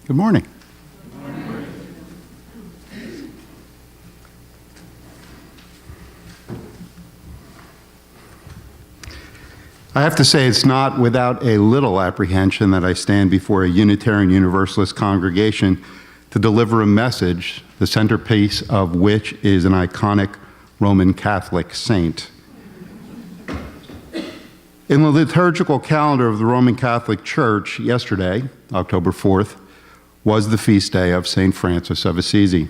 Good morning. I have to say it's not without a little apprehension that I stand before a Unitarian Universalist congregation to deliver a message, the centerpiece of which is an iconic Roman Catholic saint. In the liturgical calendar of the Roman Catholic Church, yesterday, October 4th, was the feast day of St. Francis of Assisi.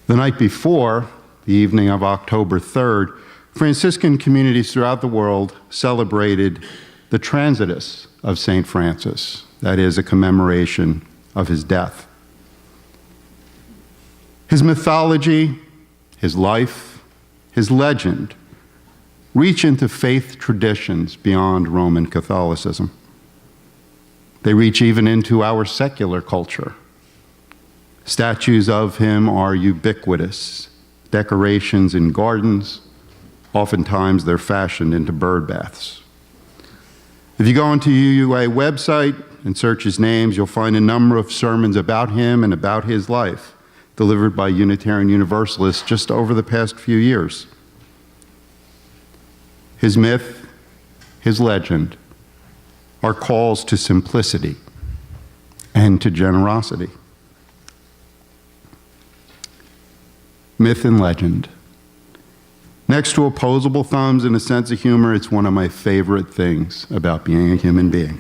The night before, the evening of October 3rd, Franciscan communities throughout the world celebrated the Transitus of St. Francis, that is, a commemoration of his death. His mythology, his life, his legend reach into faith traditions beyond Roman Catholicism. They reach even into our secular culture. Statues of him are ubiquitous, decorations in gardens. Oftentimes, they're fashioned into bird baths. If you go onto UUA website and search his names, you'll find a number of sermons about him and about his life delivered by Unitarian Universalists just over the past few years. His myth, his legend, are calls to simplicity and to generosity. Myth and legend. Next to opposable thumbs and a sense of humor, it's one of my favorite things about being a human being.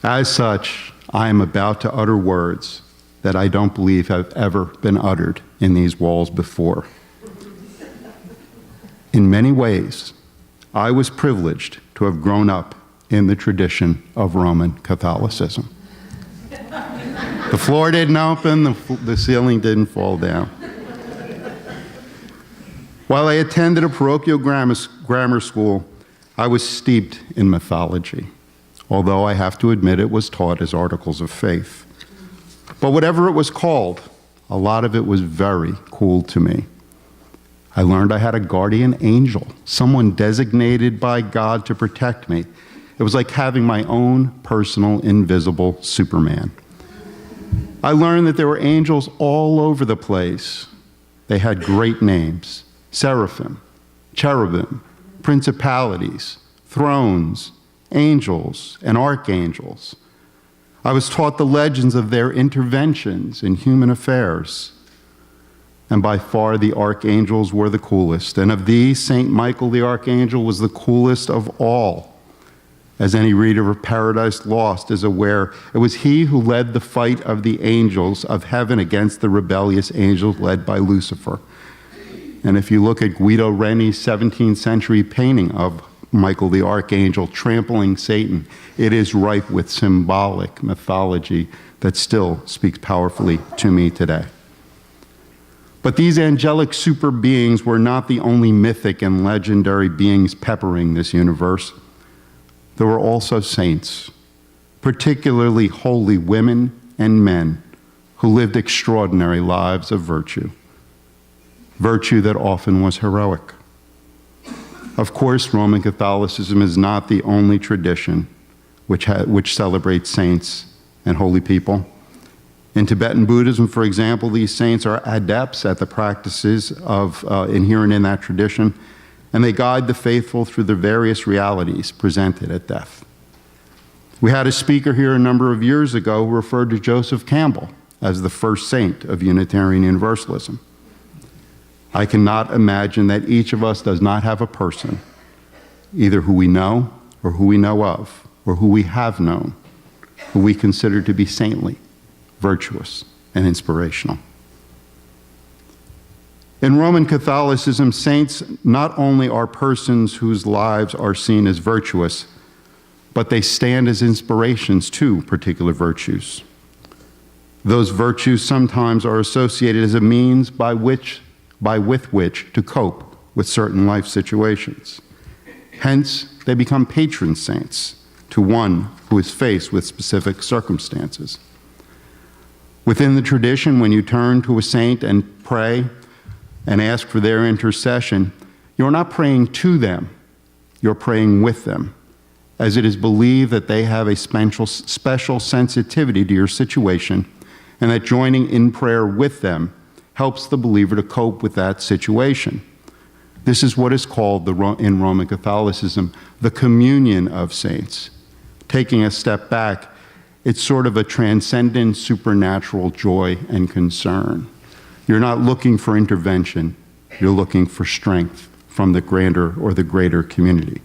As such, I am about to utter words that I don't believe have ever been uttered in these walls before. In many ways, I was privileged to have grown up in the tradition of Roman Catholicism. The floor didn't open, the ceiling didn't fall down. While I attended a parochial grammar school, I was steeped in mythology, although I have to admit it was taught as articles of faith. But whatever it was called, a lot of it was very cool to me. I learned I had a guardian angel, someone designated by God to protect me. It was like having my own personal invisible Superman. I learned that there were angels all over the place. They had great names: seraphim, cherubim, principalities, thrones, angels, and archangels. I was taught the legends of their interventions in human affairs. And by far the archangels were the coolest. And of these, St. Michael the Archangel was the coolest of all. As any reader of Paradise Lost is aware, it was he who led the fight of the angels of heaven against the rebellious angels led by Lucifer. And if you look at Guido Reni's 17th century painting of Michael the Archangel trampling Satan, it is ripe with symbolic mythology that still speaks powerfully to me today. But these angelic super beings were not the only mythic and legendary beings peppering this universe. There were also saints, particularly holy women and men who lived extraordinary lives of virtue that often was heroic. Of course, Roman Catholicism is not the only tradition which celebrates saints and holy people. In Tibetan Buddhism, for example, these saints are adepts at the practices inherent in that tradition, and they guide the faithful through the various realities presented at death. We had a speaker here a number of years ago who referred to Joseph Campbell as the first saint of Unitarian Universalism. I cannot imagine that each of us does not have a person, either who we know or who we know of, or who we have known, who we consider to be saintly, virtuous, and inspirational. In Roman Catholicism, saints not only are persons whose lives are seen as virtuous, but they stand as inspirations to particular virtues. Those virtues sometimes are associated as a means with which to cope with certain life situations. Hence, they become patron saints to one who is faced with specific circumstances. Within the tradition, when you turn to a saint and pray and ask for their intercession, you're not praying to them, you're praying with them. as it is believed that they have a special sensitivity to your situation, and that joining in prayer with them helps the believer to cope with that situation. This is what is called in Roman Catholicism the communion of saints. Taking a step back, it's sort of a transcendent supernatural joy and concern. You're not looking for intervention, you're looking for strength from the grander or the greater community.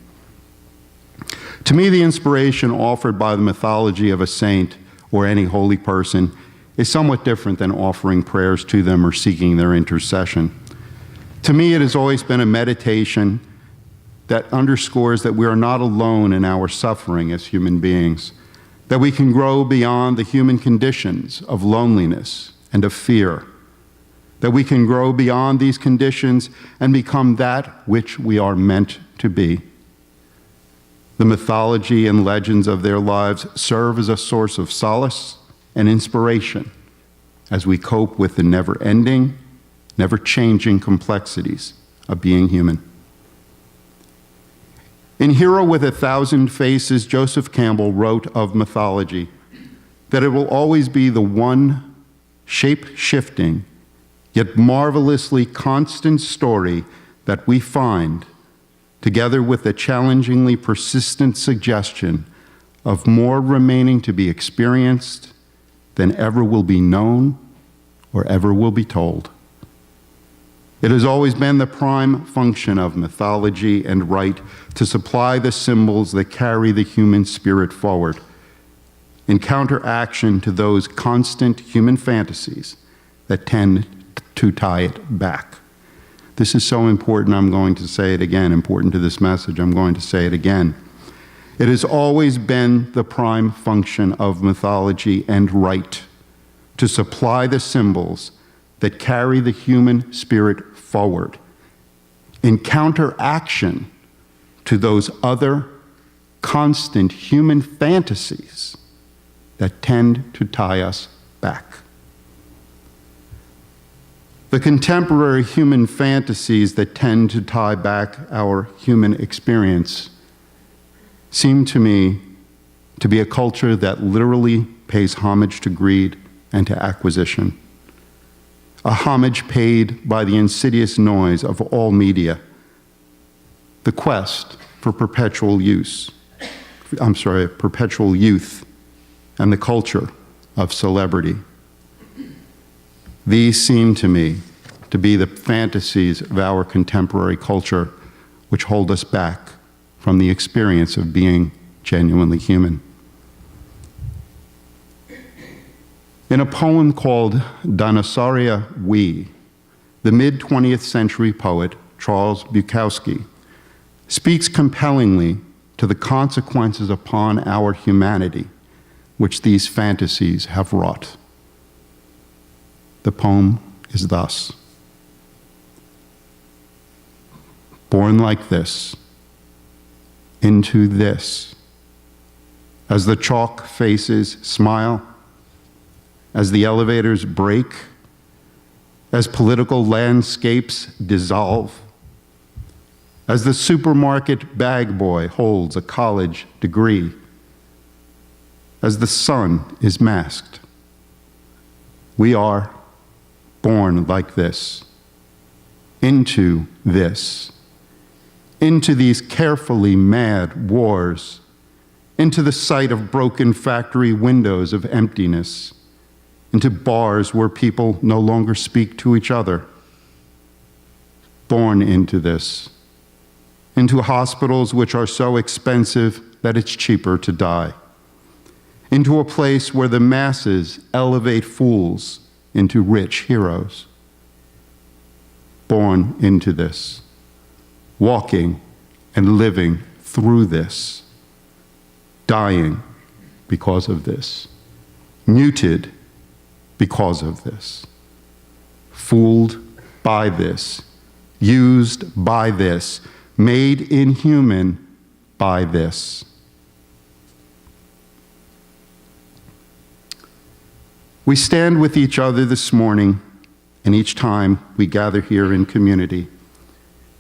To me, the inspiration offered by the mythology of a saint or any holy person is somewhat different than offering prayers to them or seeking their intercession. To me, it has always been a meditation that underscores that we are not alone in our suffering as human beings, that we can grow beyond the human conditions of loneliness and of fear, that we can grow beyond these conditions and become that which we are meant to be. The mythology and legends of their lives serve as a source of solace and inspiration as we cope with the never-ending, never-changing complexities of being human. In Hero with a Thousand Faces, Joseph Campbell wrote of mythology that it will always be the one shape-shifting, yet marvelously constant story that we find, together with the challengingly persistent suggestion of more remaining to be experienced than ever will be known or ever will be told. It has always been the prime function of mythology and rite to supply the symbols that carry the human spirit forward, in counteraction to those constant human fantasies that tend to tie it back. This is so important, I'm going to say it again, important to this message, I'm going to say it again. It has always been the prime function of mythology and rite to supply the symbols that carry the human spirit forward, in counteraction to those other constant human fantasies that tend to tie us back. The contemporary human fantasies that tend to tie back our human experience seem to me to be a culture that literally pays homage to greed and to acquisition. A homage paid by the insidious noise of all media, the quest for perpetual youth, and the culture of celebrity. These seem to me to be the fantasies of our contemporary culture which hold us back from the experience of being genuinely human. In a poem called Dinosauria We, the mid-20th century poet Charles Bukowski speaks compellingly to the consequences upon our humanity which these fantasies have wrought. The poem is thus: born like this, into this, as the chalk faces smile, as the elevators break, as political landscapes dissolve, as the supermarket bag boy holds a college degree, as the sun is masked. We are born like this, into this, into these carefully mad wars, into the sight of broken factory windows of emptiness, into bars where people no longer speak to each other. Born into this, into hospitals which are so expensive that it's cheaper to die, into a place where the masses elevate fools into rich heroes. Born into this, walking and living through this, dying because of this, muted because of this, fooled by this, used by this, made inhuman by this. We stand with each other this morning and each time we gather here in community,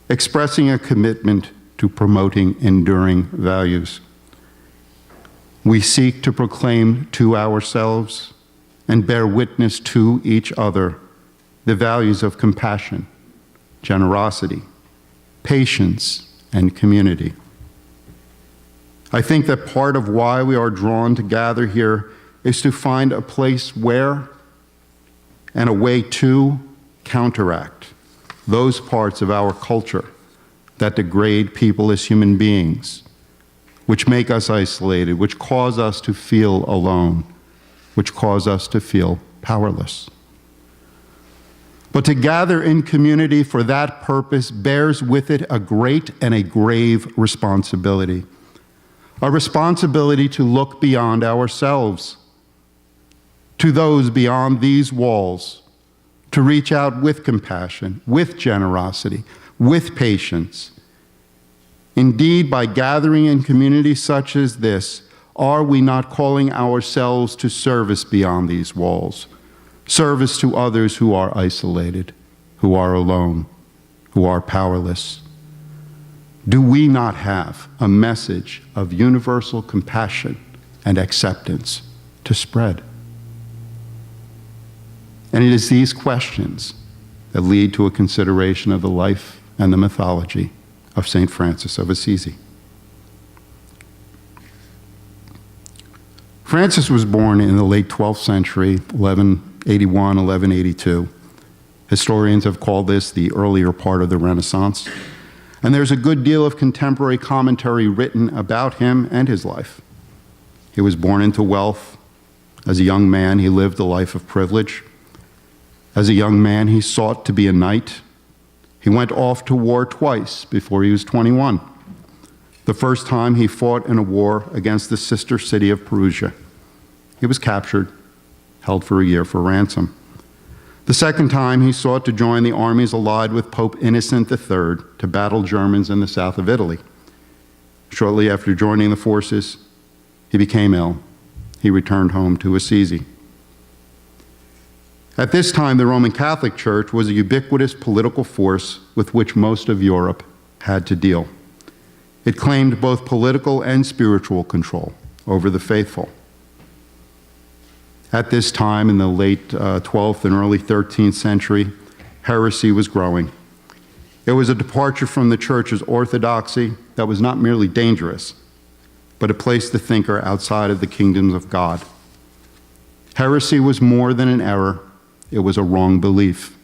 expressing a commitment to promoting enduring values. We seek to proclaim to ourselves and bear witness to each other the values of compassion, generosity, patience, and community. I think that part of why we are drawn to gather here is to find a place where and a way to counteract those parts of our culture that degrade people as human beings, which make us isolated, which cause us to feel alone, which cause us to feel powerless. But to gather in community for that purpose bears with it a great and a grave responsibility. A responsibility to look beyond ourselves, to those beyond these walls, to reach out with compassion, with generosity, with patience. Indeed, by gathering in community such as this, are we not calling ourselves to service beyond these walls? Service to others who are isolated, who are alone, who are powerless. Do we not have a message of universal compassion and acceptance to spread? And it is these questions that lead to a consideration of the life and the mythology of St. Francis of Assisi. Francis was born in the late 12th century, 1181, 1182. Historians have called this the earlier part of the Renaissance. And there's a good deal of contemporary commentary written about him and his life. He was born into wealth. As a young man, he lived a life of privilege. As a young man, he sought to be a knight. He went off to war twice before he was 21. The first time he fought in a war against the sister city of Perugia. He was captured, held for a year for ransom. The second time he sought to join the armies allied with Pope Innocent III to battle Germans in the south of Italy. Shortly after joining the forces, he became ill. He returned home to Assisi. At this time, the Roman Catholic Church was a ubiquitous political force with which most of Europe had to deal. It claimed both political and spiritual control over the faithful. At this time, in the late 12th and early 13th century, heresy was growing. It was a departure from the Church's orthodoxy that was not merely dangerous, but it placed the thinker outside of the kingdoms of God. Heresy was more than an error. It was a wrong belief.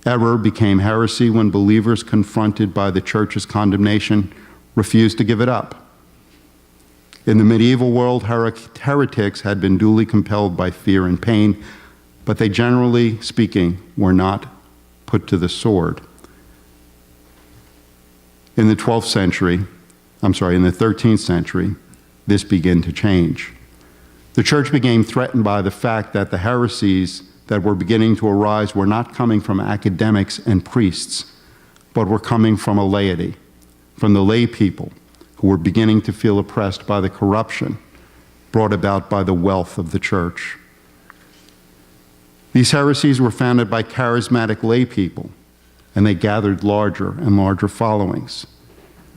Error became heresy when believers, confronted by the Church's condemnation, refused to give it up. In the medieval world, heretics had been duly compelled by fear and pain, but they, generally speaking, were not put to the sword. In the 13th century, this began to change. The Church became threatened by the fact that the heresies that were beginning to arise were not coming from academics and priests, but were coming from a laity, from the lay people who were beginning to feel oppressed by the corruption brought about by the wealth of the Church. These heresies were founded by charismatic lay people, and they gathered larger and larger followings.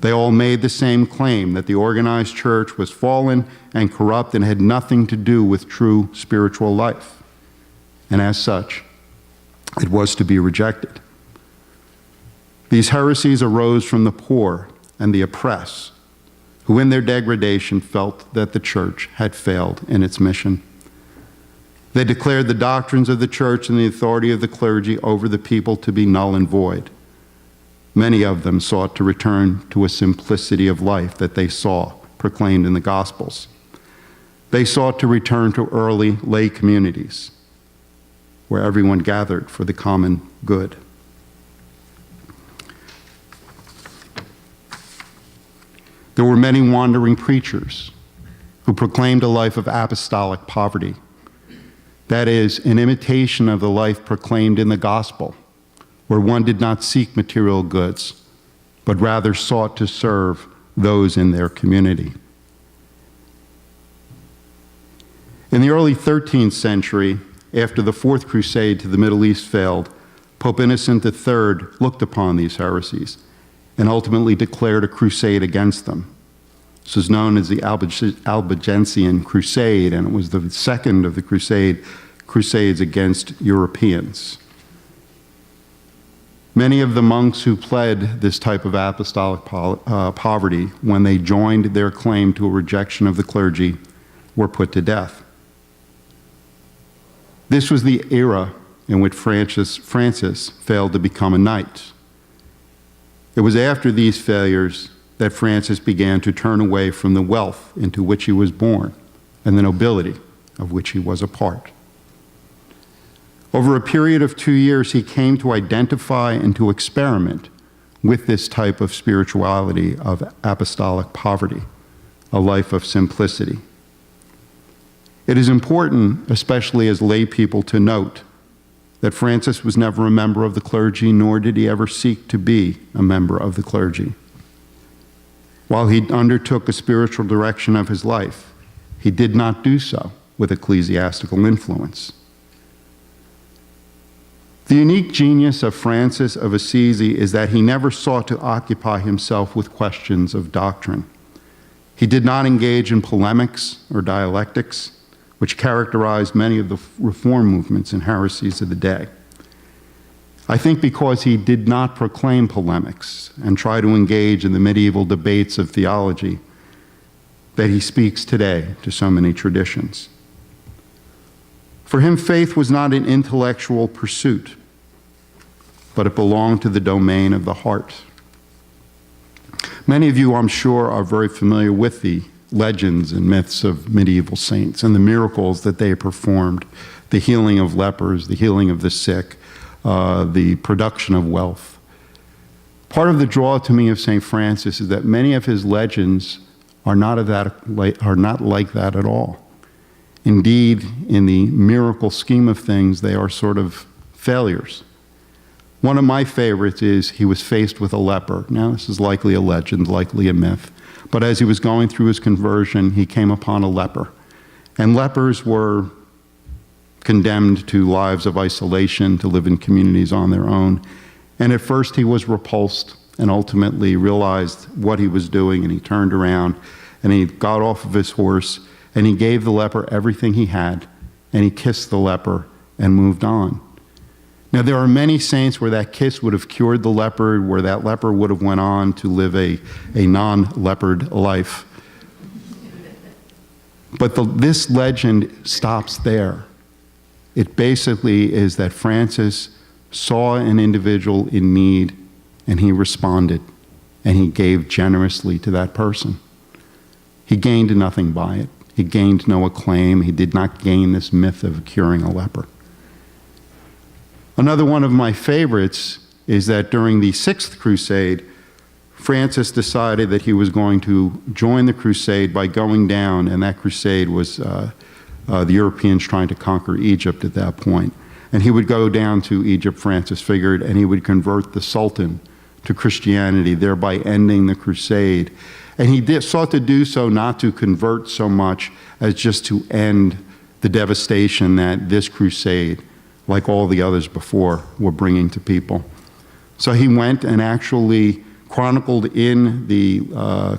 They all made the same claim that the organized church was fallen and corrupt and had nothing to do with true spiritual life. And as such, it was to be rejected. These heresies arose from the poor and the oppressed, who in their degradation felt that the church had failed in its mission. They declared the doctrines of the church and the authority of the clergy over the people to be null and void. Many of them sought to return to a simplicity of life that they saw proclaimed in the Gospels. They sought to return to early lay communities where everyone gathered for the common good. There were many wandering preachers who proclaimed a life of apostolic poverty. That is, an imitation of the life proclaimed in the gospel, where one did not seek material goods, but rather sought to serve those in their community. In the early 13th century, after the Fourth Crusade to the Middle East failed, Pope Innocent III looked upon these heresies and ultimately declared a crusade against them. This was known as the Albigensian Crusade, and it was the second of the crusades against Europeans. Many of the monks who pled this type of apostolic poverty, when they joined their claim to a rejection of the clergy, were put to death. This was the era in which Francis failed to become a knight. It was after these failures that Francis began to turn away from the wealth into which he was born and the nobility of which he was a part. Over a period of 2 years, he came to identify and to experiment with this type of spirituality of apostolic poverty, a life of simplicity. It is important, especially as lay people, to note that Francis was never a member of the clergy, nor did he ever seek to be a member of the clergy. While he undertook a spiritual direction of his life, he did not do so with ecclesiastical influence. The unique genius of Francis of Assisi is that he never sought to occupy himself with questions of doctrine. He did not engage in polemics or dialectics, which characterized many of the reform movements and heresies of the day. I think because he did not proclaim polemics and try to engage in the medieval debates of theology, that he speaks today to so many traditions. For him, faith was not an intellectual pursuit, but it belonged to the domain of the heart. Many of you, I'm sure, are very familiar with the legends and myths of medieval saints and the miracles that they performed, the healing of lepers, the healing of the sick, the production of wealth. Part of the draw to me of St. Francis is that many of his legends are not like that at all. Indeed, in the miracle scheme of things, they are sort of failures. One of my favorites is he was faced with a leper. Now, this is likely a legend, likely a myth. But as he was going through his conversion, he came upon a leper. And lepers were condemned to lives of isolation, to live in communities on their own. And at first he was repulsed and ultimately realized what he was doing, and he turned around and he got off of his horse and he gave the leper everything he had, and he kissed the leper and moved on. Now, there are many saints where that kiss would have cured the leper, where that leper would have went on to live a non-leopard life. But this legend stops there. It basically is that Francis saw an individual in need, and he responded, and he gave generously to that person. He gained nothing by it. He gained no acclaim. He did not gain this myth of curing a leper. Another one of my favorites is that during the Sixth Crusade, Francis decided that he was going to join the crusade by going down, and that crusade was the Europeans trying to conquer Egypt at that point. And he would go down to Egypt, Francis figured, and he would convert the Sultan to Christianity, thereby ending the crusade. And he sought to do so not to convert so much as just to end the devastation that this crusade, like all the others before, were bringing to people. So he went and actually chronicled in the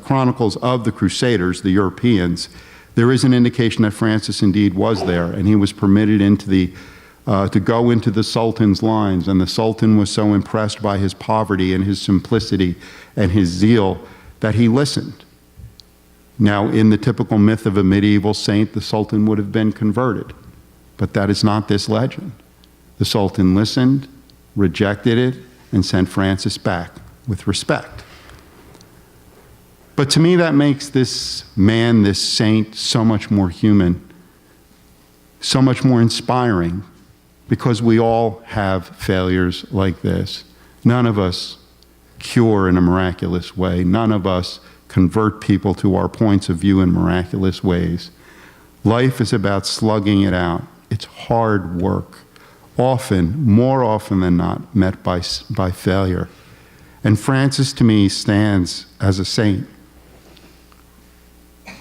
chronicles of the Crusaders, the Europeans. There is an indication that Francis indeed was there, and he was permitted to go into the Sultan's lines, and the Sultan was so impressed by his poverty and his simplicity and his zeal that he listened. Now, in the typical myth of a medieval saint, the Sultan would have been converted, but that is not this legend. The Sultan listened, rejected it, and sent Francis back with respect. But to me, that makes this man, this saint, so much more human, so much more inspiring, because we all have failures like this. None of us cure in a miraculous way. None of us convert people to our points of view in miraculous ways. Life is about slugging it out. It's hard work, often, more often than not, met by failure. And Francis, to me, stands as a saint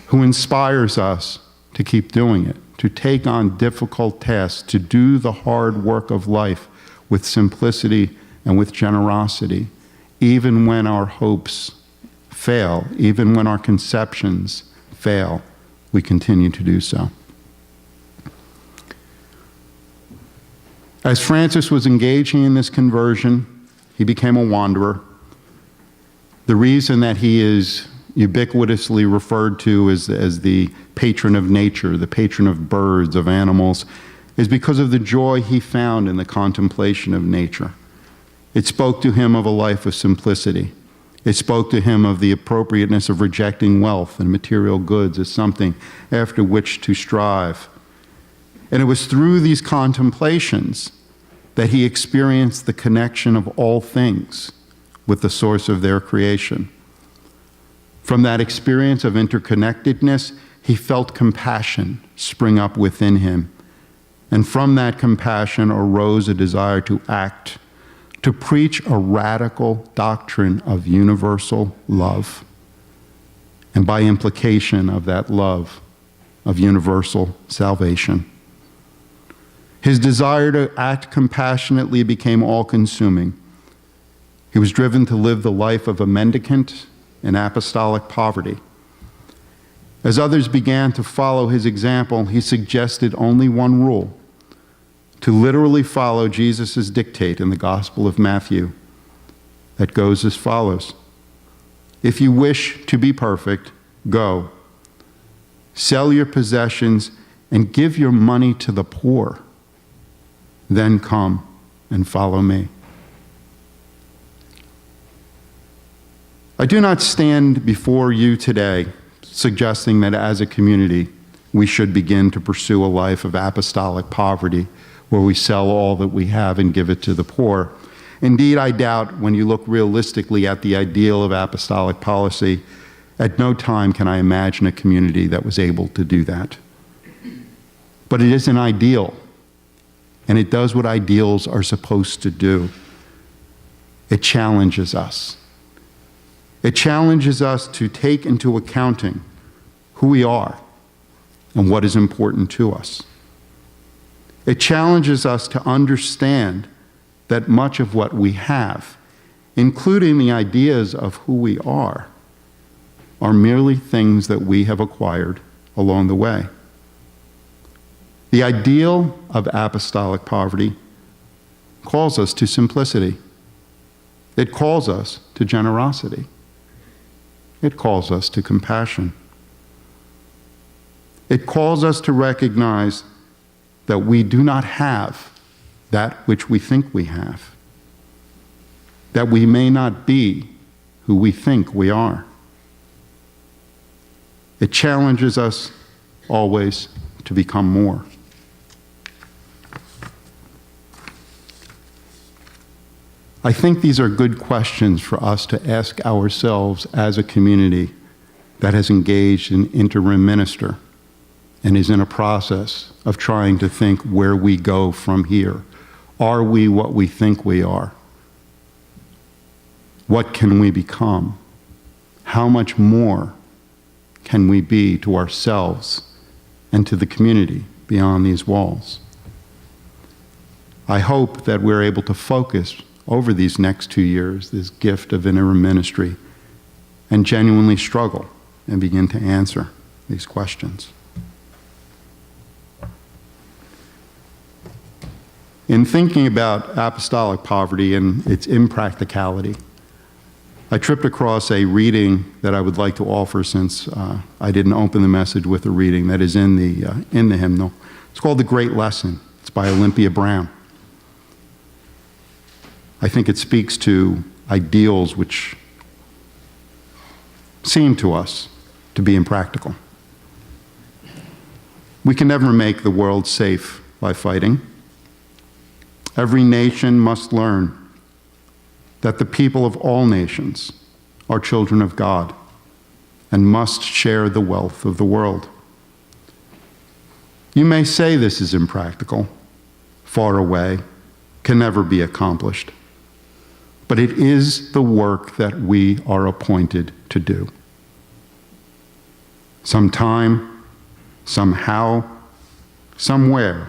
who inspires us to keep doing it, to take on difficult tasks, to do the hard work of life with simplicity and with generosity, even when our hopes fail. Even when our conceptions fail, we continue to do so. As Francis was engaging in this conversion, he became a wanderer. The reason that he is ubiquitously referred to as the patron of nature, the patron of birds, of animals, is because of the joy he found in the contemplation of nature. It spoke to him of a life of simplicity. It spoke to him of the appropriateness of rejecting wealth and material goods as something after which to strive. And it was through these contemplations that he experienced the connection of all things with the source of their creation. From that experience of interconnectedness, he felt compassion spring up within him. And from that compassion arose a desire to act, to preach a radical doctrine of universal love, and by implication of that love, of universal salvation. His desire to act compassionately became all-consuming. He was driven to live the life of a mendicant in apostolic poverty. As others began to follow his example, he suggested only one rule: to literally follow Jesus' dictate in the Gospel of Matthew that goes as follows: if you wish to be perfect, go, sell your possessions and give your money to the poor, then come and follow me. I do not stand before you today suggesting that as a community we should begin to pursue a life of apostolic poverty where we sell all that we have and give it to the poor. Indeed, I doubt, when you look realistically at the ideal of apostolic policy, at no time can I imagine a community that was able to do that. But it is an ideal, and it does what ideals are supposed to do. It challenges us. It challenges us to take into accounting who we are and what is important to us. It challenges us to understand that much of what we have, including the ideas of who we are merely things that we have acquired along the way. The ideal of apostolic poverty calls us to simplicity. It calls us to generosity. It calls us to compassion. It calls us to recognize that we do not have that which we think we have, that we may not be who we think we are. It challenges us always to become more. I think these are good questions for us to ask ourselves as a community that has engaged in interim minister and is in a process of trying to think where we go from here. Are we what we think we are? What can we become? How much more can we be to ourselves and to the community beyond these walls? I hope that we're able to focus over these next 2 years this gift of interim ministry and genuinely struggle and begin to answer these questions. In thinking about apostolic poverty and its impracticality, I tripped across a reading that I would like to offer, since I didn't open the message with a reading that is in the hymnal. It's called The Great Lesson. It's by Olympia Brown. I think it speaks to ideals which seem to us to be impractical. We can never make the world safe by fighting. Every nation must learn that the people of all nations are children of God and must share the wealth of the world. You may say this is impractical, far away, can never be accomplished, but it is the work that we are appointed to do. Sometime, somehow, somewhere,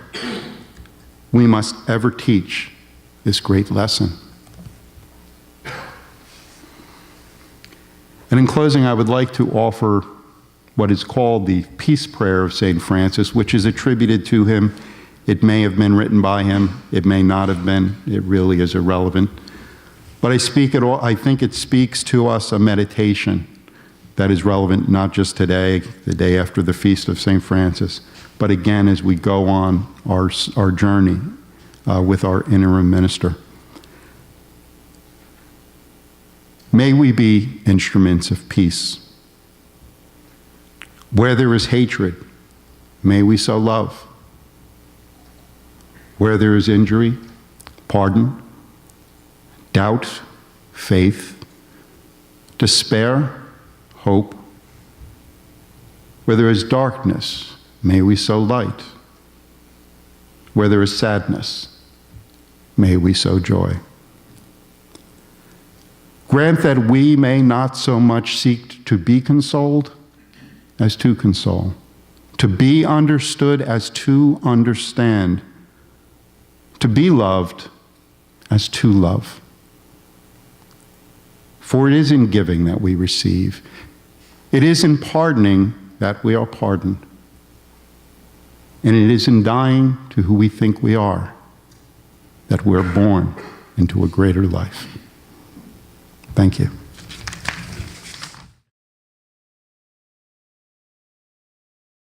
we must ever teach this great lesson. And in closing, I would like to offer what is called the Peace Prayer of St. Francis, which is attributed to him. It may have been written by him. It may not have been. It really is irrelevant. But I think it speaks to us a meditation that is relevant not just today, the day after the feast of St. Francis, but again as we go on our journey with our interim minister. May we be instruments of peace. Where there is hatred, may we sow love. Where there is injury, pardon. Doubt, faith. Despair, hope. Where there is darkness, may we sow light. Where there is sadness, may we sow joy. Grant that we may not so much seek to be consoled as to console, to be understood as to understand, to be loved as to love. For it is in giving that we receive. It is in pardoning that we are pardoned. And it is in dying to who we think we are that we're born into a greater life. Thank you.